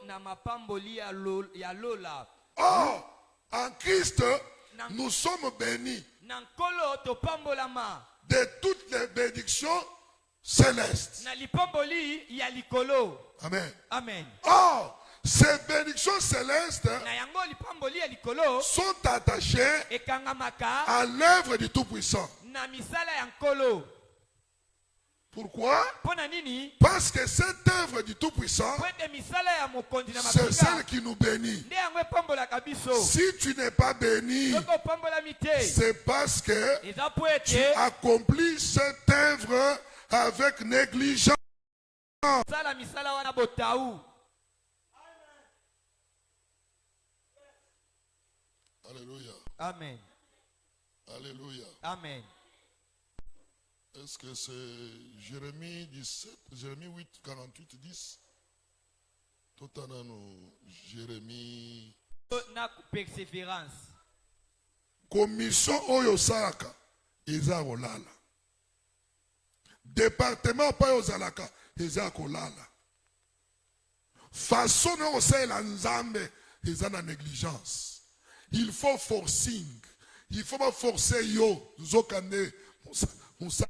na mapamboli ya lola.
Or, en Christ, nous sommes bénis
Na nkolo topambolama
de toutes les bénédictions célestes.
na lipamboli ya likolo.
Amen.
Amen.
Or, ces bénédictions célestes
Na yango lipamboli ya likolo
sont attachées
ekangamaka
à l'œuvre du Tout-Puissant.
na misala ya nkolo.
Pourquoi?
Pona nini?
Parce que cette œuvre du Tout-Puissant,
Kwete misala ya mokonzi na
c'est celle
mapinga.
qui nous bénit.
Nde yango epambolaka biso.
Si tu n'es pas béni,
Soko opambolami te,
c'est parce que
eza po
tu
ete
accomplis cette œuvre avec négligence.
sala misala wana botaou.
Alléluia.
Amen.
Alléluia.
Amen.
Est-ce que c'est Jérémie 17, Jérémie 8, 48, 10? Tout en a nous, Jérémie.
Na persévérance.
Commission Oyo Salaka, Eza Olala. Département Payo Zalaka, Eza Kolala. Façon de faire la nzambe, Eza na négligence. Il faut forcing. Il faut pas forcer yo. Zokane, Moussa.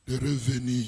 de revenir.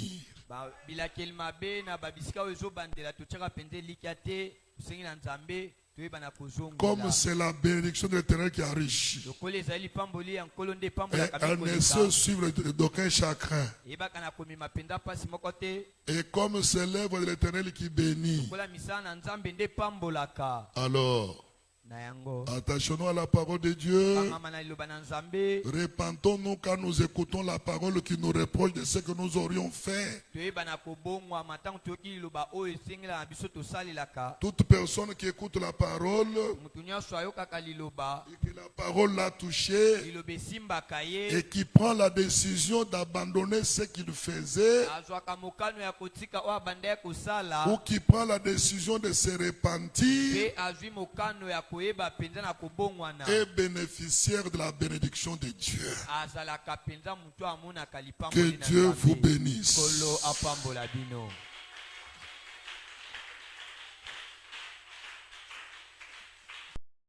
bilakeli mabe na babisika oyo ezobandela totyaka penze likia te tosengi na nzambe toyeba na kozongola.
Comme c'est la bénédiction de l'Éternel qui enrichit.
lokola ezali lipamboli ya nkolo nde
Et
epambolaka
elle ne se suivre d'aucun chagrin.
eyebaka na komema mpenza mpasi moko te.
Et comme c'est l'œuvre de l'Éternel qui bénit.
lokola misala na nzambe nde epambolaka.
Alors,
na yango
attachons-nous à la parole de Dieu.
bangama na liloba na nzambe.
Repentons-nous quand nous écoutons la parole qui nous reproche de ce que nous aurions fait.
toyeba na kobongwama ntango toyoki liloba oyo esengela na biso tosalelaka.
Toute personne qui écoute la parole
motu nyonso ayokaka liloba
et que la parole l'a touché
liloba esimbaka ye
et qui prend la décision d'abandonner ce qu'il faisait
azwaka mokano ya kotika oyo abanda ya kosala
ou qui prend la décision de se repentir
mpe azwi mokano ya koyeba mpenza na kobongwana
est bénéficiaire de la bénédiction de Dieu.
azalaka mpenza motu amonaka
Que
lipamboli na
Dieu vous
nzambe.
bénisse.
Kolo apambola bino.